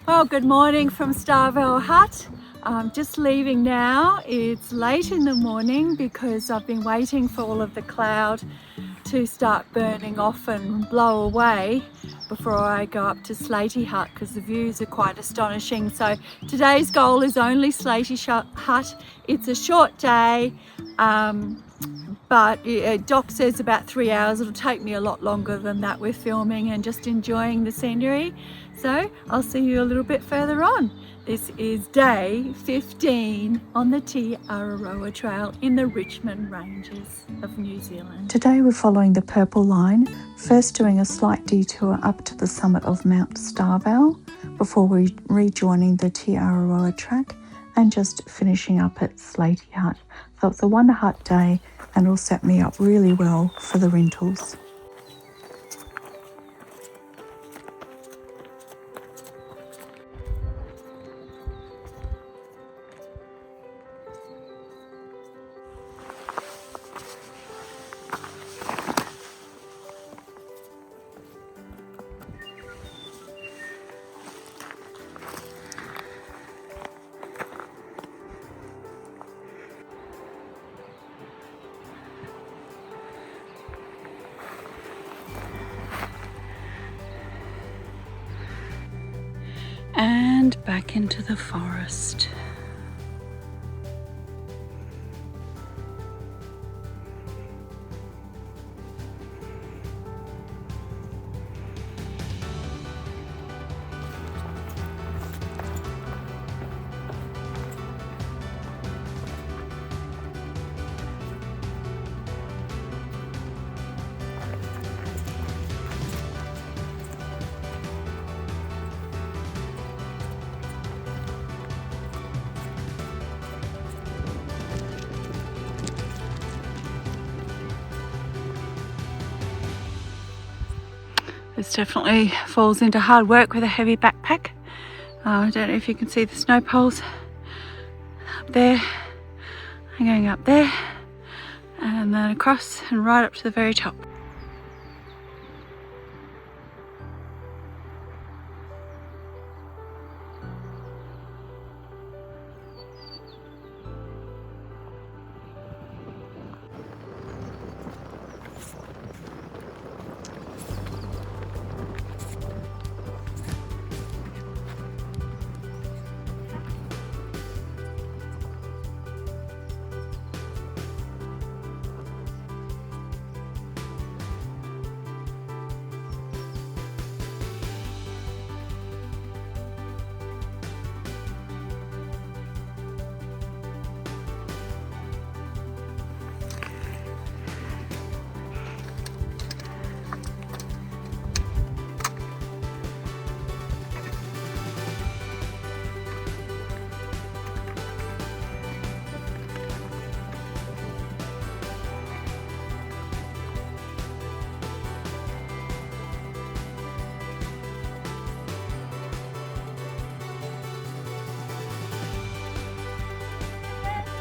Well, good morning from Starveall Hut. I'm just leaving now. It's late in the morning because I've been waiting for all of the cloud to start burning off and blow away before I go up to Slaty Hut because the views are quite astonishing. So today's goal is only Slaty Hut. It's a short day, but Doc says about 3 hours. It'll take me a lot longer than that. We're filming and just enjoying the scenery. So I'll see you a little bit further on. This is day 15 on the Araroa Trail in the Richmond Ranges of New Zealand. Today we're following the purple line, first doing a slight detour up to the summit of Mt Starveall before rejoining the Araroa track and just finishing up at Slaty Hut. So it's a 1 hut day and will set me up really well for the Rintouls. And back into the forest. This definitely falls into hard work with a heavy backpack. I don't know if you can see the snow poles up there. I'm going up there and then across and right up to the very top.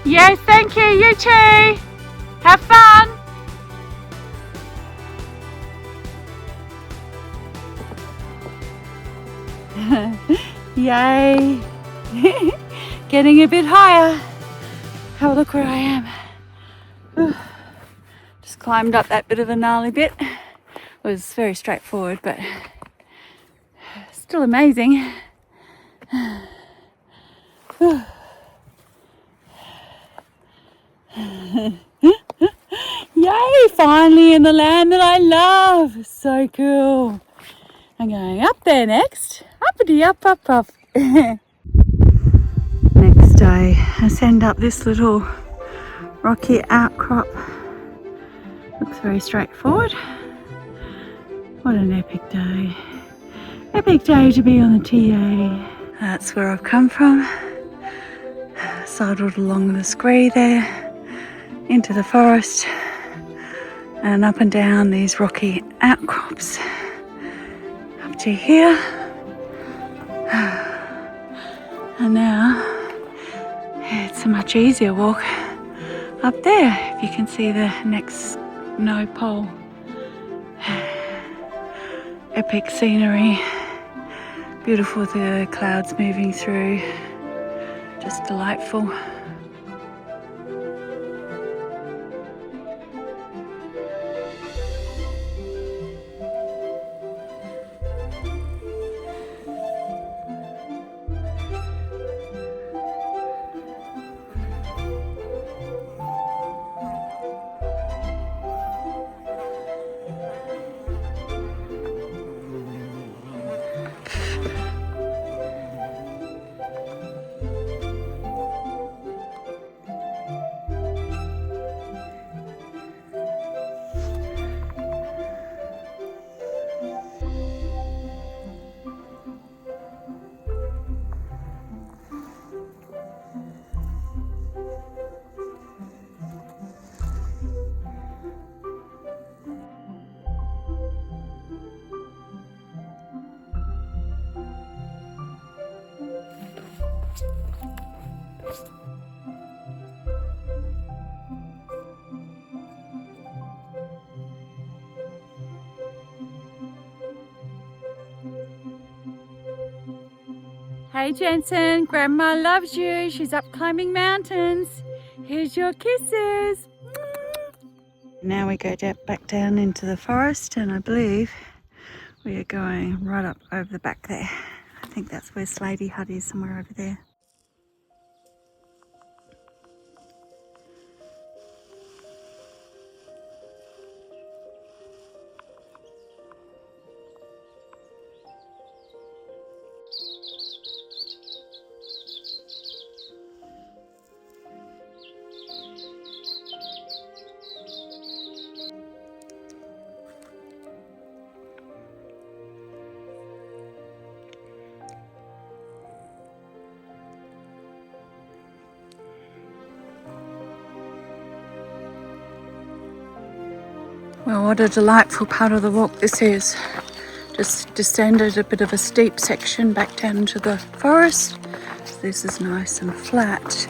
Yes, thank you, you too. Have fun. Yay. Getting a bit higher. Have a look where I am. Just climbed up that bit of a gnarly bit. It was very straightforward, but still amazing. Yay, finally in the land that I love. So cool. I'm going up there next. Uppity up, up, up. Next day, I send up this little rocky outcrop. Looks very straightforward. What an epic day. Epic day to be on the TA. That's where I've come from. Sidled along the scree there, into the forest, and up and down these rocky outcrops. Up to here. And now it's a much easier walk up there, if you can see the next snow pole. Epic scenery. Beautiful, the clouds moving through, just delightful. Hey Jensen, Grandma loves you. She's up climbing mountains. Here's your kisses. Now we go back down into the forest, and I believe we are going right up over the back there. I think that's where Slaty Hut is, somewhere over there. Well, what a delightful part of the walk this is. Just descended a bit of a steep section back down into the forest. This is nice and flat.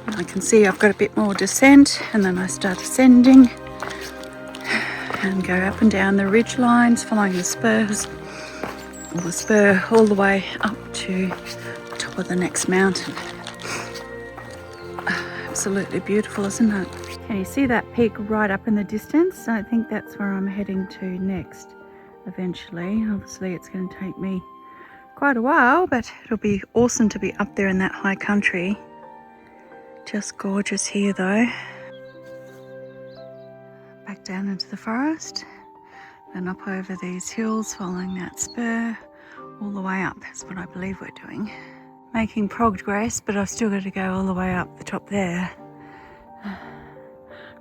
And I can see I've got a bit more descent, and then I start ascending and go up and down the ridge lines, following the spurs, or the spur all the way up to the top of the next mountain. Absolutely beautiful, isn't it? Can you see that peak right up in the distance? I think that's where I'm heading to next eventually. Obviously it's going to take me quite a while, but it'll be awesome to be up there in that high country. Just gorgeous here though. Back down into the forest, then up over these hills, following that spur all the way up is what I believe we're doing. Making progress, but I've still got to go all the way up the top there.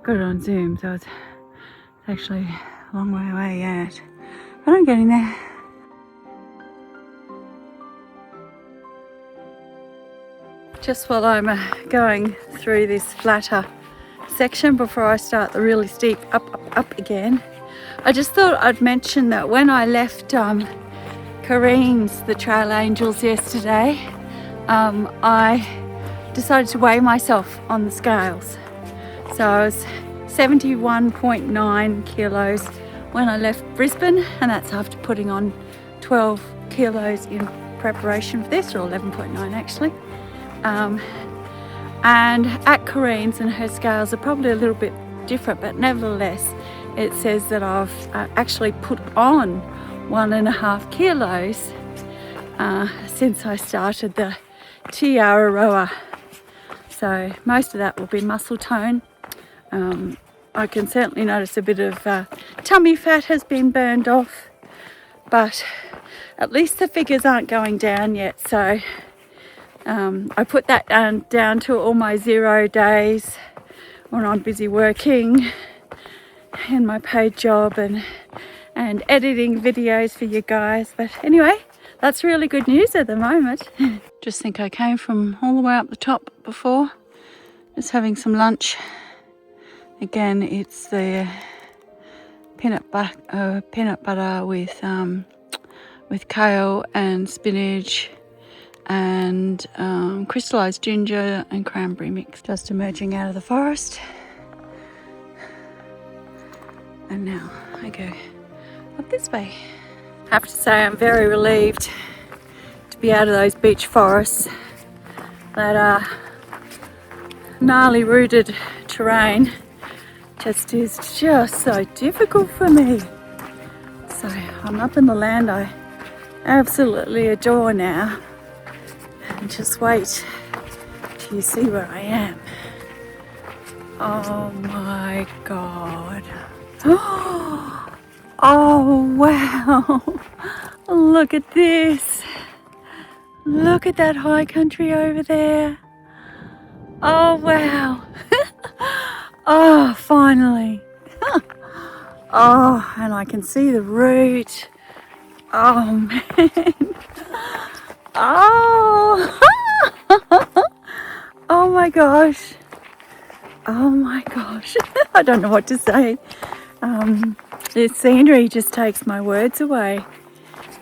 Got it on Zoom, so it's actually a long way away yet, but I'm getting there. Just while I'm going through this flatter section before I start the really steep up again, I just thought I'd mention that when I left Kareen's, the Trail Angels, yesterday, I decided to weigh myself on the scales. So I was 71.9 kilos when I left Brisbane, and that's after putting on 12 kilos in preparation for this, or 11.9 actually. And at Kareen's, and her scales are probably a little bit different, but nevertheless it says that I've actually put on 1.5 kilos since I started the Araroa. So most of that will be muscle tone. I can certainly notice a bit of tummy fat has been burned off, but at least the figures aren't going down yet. So I put that down to all my 0 days when I'm busy working in my paid job and editing videos for you guys. But anyway, that's really good news at the moment. Just think I came from all the way up the top before, just having some lunch. Again, it's the peanut butter with kale and spinach and crystallized ginger and cranberry mix. Just emerging out of the forest, and now I go up this way. I have to say I'm very relieved to be out of those beech forests that are gnarly rooted terrain is just so difficult for me. So I'm up in the land I absolutely adore now, and just wait till you see where I am. Oh my god. Oh wow. Look at this. Look at that high country over there. Oh wow. Oh, finally. Oh, and I can see the route. Oh man. Oh. Oh my gosh. Oh my gosh. I don't know what to say. The scenery just takes my words away.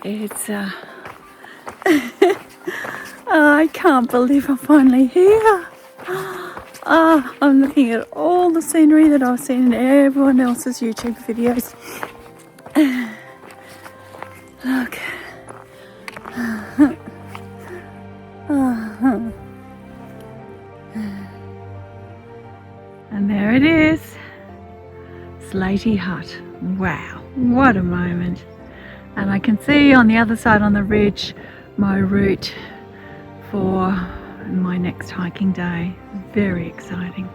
It's I can't believe I'm finally here. I'm looking at all the scenery that I've seen in everyone else's YouTube videos. Look. And there it is. Slaty Hut. Wow, what a moment. And I can see on the other side on the ridge my route for my next hiking day. Very exciting.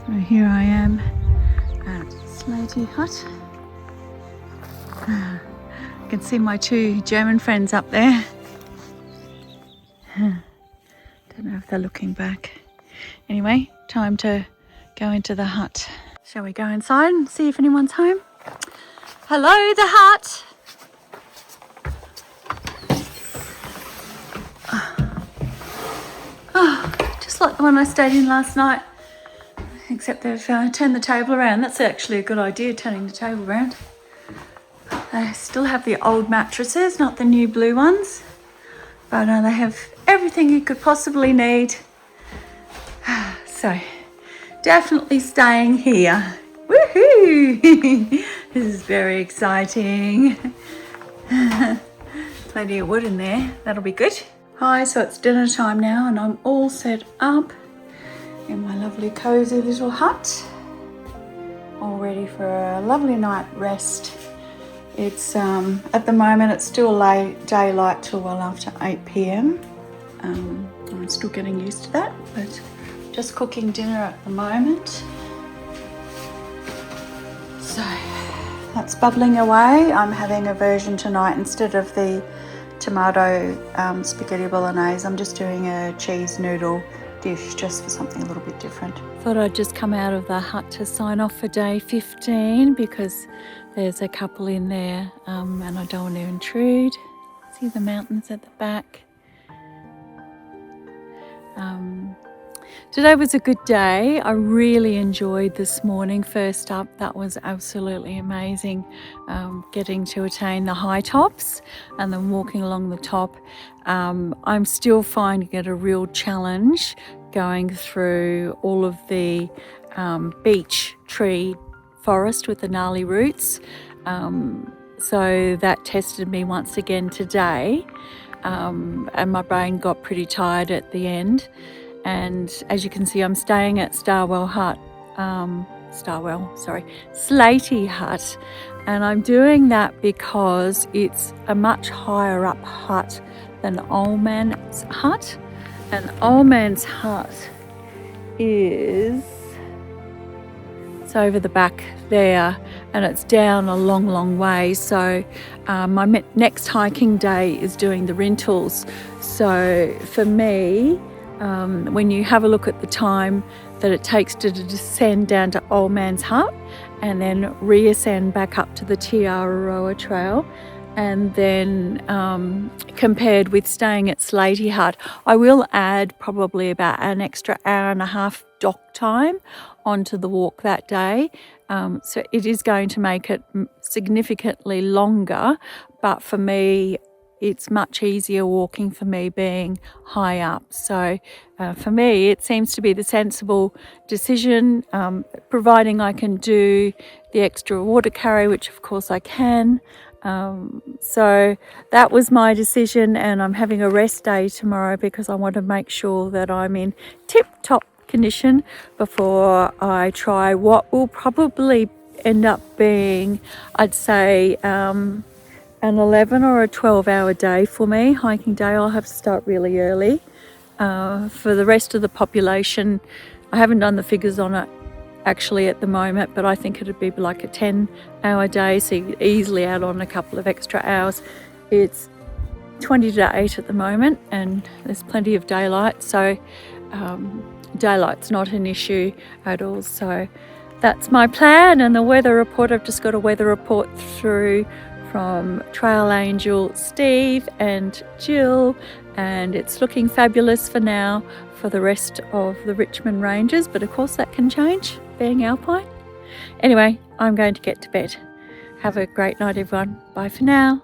So here I am at Slaty Hut. I can see my two German friends up there. Don't know if they're looking back. Anyway, time to go into the hut. Shall we go inside and see if anyone's home? Hello, the hut. Oh, just like the one I stayed in last night, except they've turned the table around. That's actually a good idea, turning the table around. They still have the old mattresses, not the new blue ones, but they have everything you could possibly need. So, definitely staying here. Woohoo! This is very exciting. Plenty of wood in there, that'll be good. Hi, so it's dinner time now and I'm all set up in my lovely cozy little hut. All ready for a lovely night rest. It's at the moment it's still late daylight till well after 8 p.m. I'm still getting used to that, but just cooking dinner at the moment. So that's bubbling away. I'm having a version tonight instead of the tomato spaghetti bolognese. I'm just doing a cheese noodle dish just for something a little bit different. Thought I'd just come out of the hut to sign off for day 15 because there's a couple in there and I don't want to intrude. See the mountains at the back. Today was a good day. I really enjoyed this morning. First up, that was absolutely amazing. Getting to attain the high tops and then walking along the top. I'm still finding it a real challenge going through all of the beech tree forest with the gnarly roots. So that tested me once again today. And my brain got pretty tired at the end. And as you can see, I'm staying at Starveall Hut, Slaty Hut. And I'm doing that because it's a much higher up hut than Old Man's Hut. And Old Man's Hut is, it's over the back there and it's down a long way. So my next hiking day is doing the Rintouls. So for me, when you have a look at the time that it takes to descend down to Old Man's Hut and then reascend back up to the Araroa trail, and then compared with staying at Slaty Hut, I will add probably about an extra hour and a half dock time onto the walk that day. So it is going to make it significantly longer, but for me, it's much easier walking for me being high up. So for me, it seems to be the sensible decision, providing I can do the extra water carry, which of course I can. So that was my decision, and I'm having a rest day tomorrow because I want to make sure that I'm in tip-top condition before I try what will probably end up being, I'd say, an 11 or a 12-hour day for me, hiking day. I'll have to start really early. For the rest of the population, I haven't done the figures on it actually at the moment, but I think it'd be like a 10-hour day, so you could easily add on a couple of extra hours. It's 20 to 8 at the moment, and there's plenty of daylight, so daylight's not an issue at all. So that's my plan. And the weather report, I've just got a weather report through from Trail Angel Steve and Jill, and it's looking fabulous for now for the rest of the Richmond ranges, but of course that can change being alpine. Anyway, I'm going to get to bed. Have a great night, everyone. Bye for now.